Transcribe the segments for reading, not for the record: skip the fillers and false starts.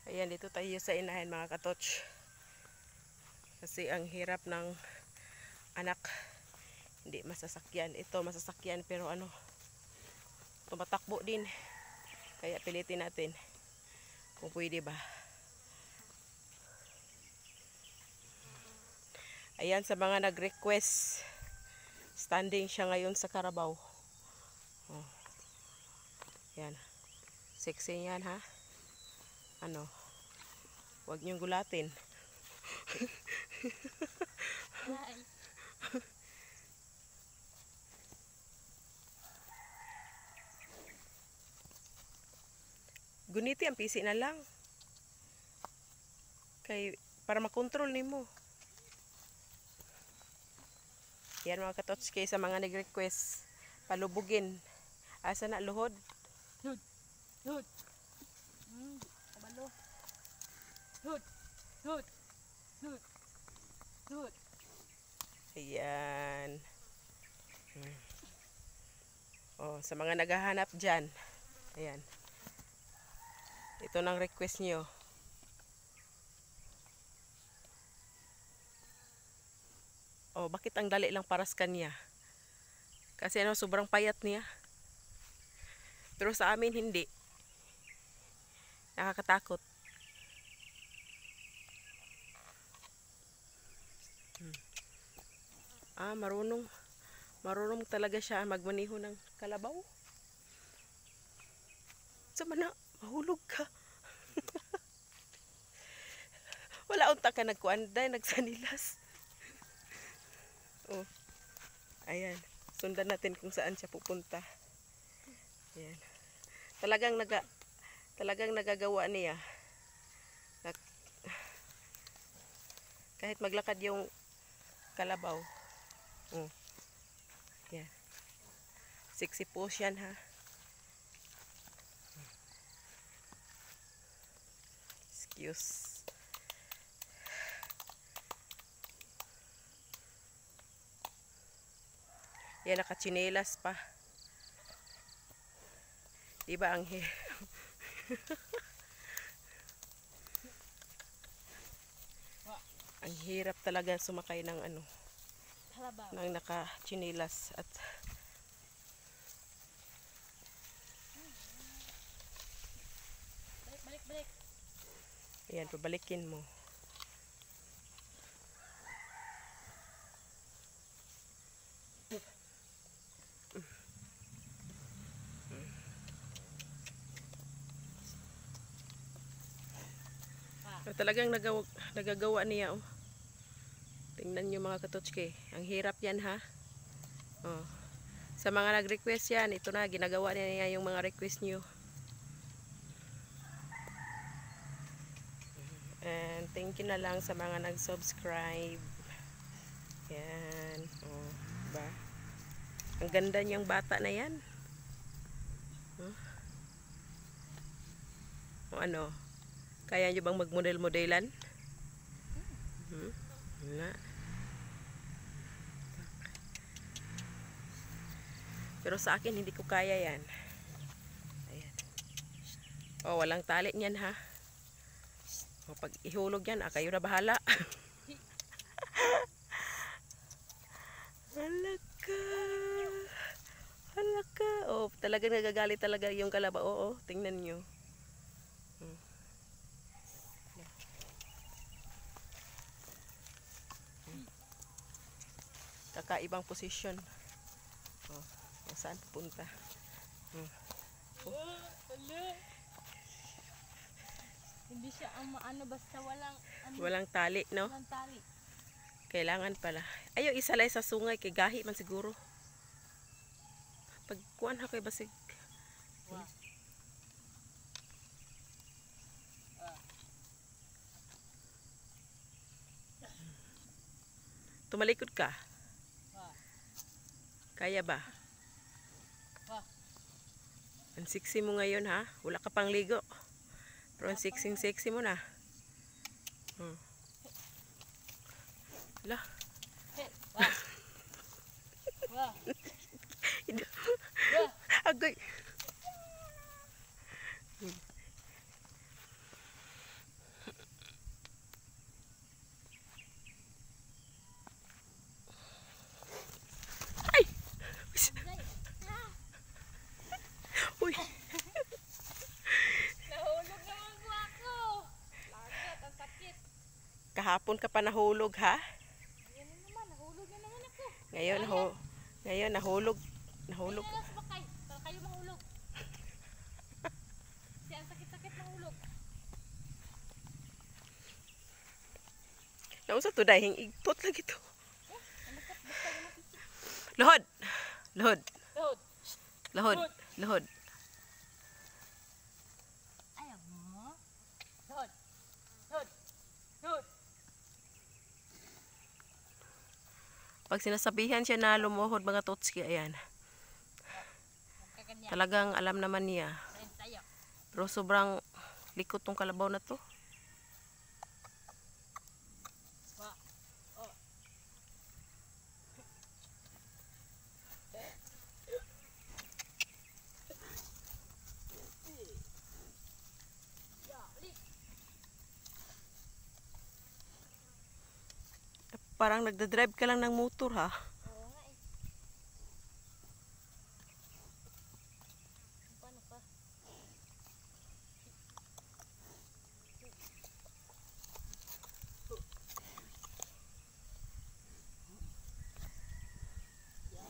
Ayan, dito tayo sa inahin mga katoch. Kasi ang hirap ng anak. Hindi masasakyan. Ito masasakyan pero ano, tumatakbo din. Kaya pilitin natin kung pwede ba. Ayan, sa mga nag-request, standing siya ngayon sa Carabao. Oh. Yan. Sexy yan ha. Ano? Huwag niyong gulatin. Guniti ang pisi na lang. Kay para makontrol nimo. Yan mga katots, kay sa mga nag-request palubugin. Asa na luhod? Hud. Hud. Kabalo. Hud. Hud. Hud. Hud. Ayan. Oh, sa mga naghahanap dyan. Ayan. Ito nang request nyo. Oh, bakit ang dali lang para sa kanya? Kasi ano, sobrang payat niya. Pero sa amin hindi. Nakakatakot. Marunong. Marunong talaga siya magmaneho ng kalabaw. Sama na, mahulog ka. Wala unta ka nagkuanday, nagsanilas. Oh. Ayan. Sundan natin kung saan siya pupunta. Ayan. Talagang nagagawa niya. Kahit maglakad yung kalabaw. Oh. Ayan. Sexy pose yan ha. Excuse. Yan, nakachinelas pa. Diba ang ang hirap talaga sumakay ng ano, ng nakachinelas at Balik. ayan, pabalikin mo. Talagang nagagawa niya oh. Tingnan nyo mga katotske. Ang hirap yan ha. Oh. Sa mga nag-request yan, ito na, ginagawa niya yung mga request nyo. And thank you na lang sa mga nag-subscribe. Yan. Oh, ba? Ang ganda niyang bata na yan. O ano? Kaya nyo bang magmodel-modelan? Wala. Pero sa akin, hindi ko kaya yan. Ayan. Oh, walang tali niyan ha. O, pag ihulog yan, kayo na bahala. Halaka. Halaka. Oh, talagang nagagalit talaga yung kalabaw. Oo, tingnan nyo. Kakaibang posisyon. Oh, saan pupunta? Hindi siya ang maano basta Walang tali, no? walang tali. Kailangan pala. Ayaw isalay sa sungay kay gahi man siguro. Pagkuan ha kay basig. Tumalikod ka. Kaya ba? Ang sexy mo ngayon ha. Wala ka pang ligo. Pero ang sexy mo na. Lah. Agoy. Kahapon ka pa nahulog, ha? Ayan na naman, nahulog na naman ako. Ngayon nahulog. Nahulog. Ayun na lang sa bakay, para kayo mahulog. Kasi ang sakit-sakit mahulog. Naunsa to dahing igtot lagi to. Ano ka, basta yun ang pisi. Lohod. Lohod. Tuhod. Lohod. Lohod. Ayaw mo. Tuhod. Tuhod. Tuhod. Pag sinasabihan siya na lumuhod mga totski, ayan. Huwag ka ganyan. Talagang alam naman niya. Friend tayo. Pero sobrang likot tong kalabaw na to. Wa. Oh. Ya, ulit. Parang nagdadrive ka lang ng motor, ha? Oo nga eh. Paano pa? Yan.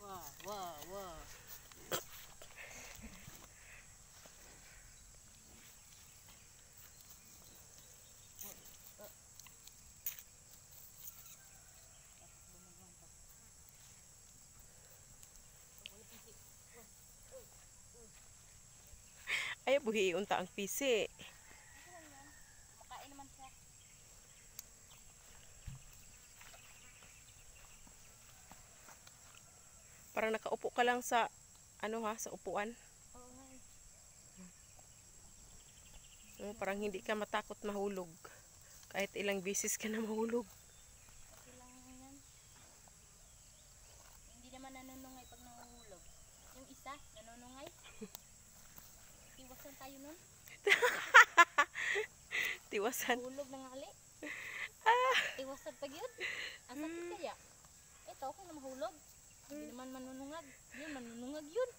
Wah, wah, wah. Ay, buhi unta ang pisi. Makain naman siya. Parang nakaupo ka lang sa, ano ha, sa upuan. Oo nga eh. Parang hindi ka matakot mahulog. Kahit ilang bisis ka na mahulog. Okay lang yan. Hindi naman nanunungay pag nanguhulog. Yung isa, nanunungay. Iwasan tayo nun. Tiwasan. Hulog ng ali. Iwasan pag yun. Ang sakit kaya. Ito, kung na mahulog. Hindi naman manunungag. Yun, manunungag yun.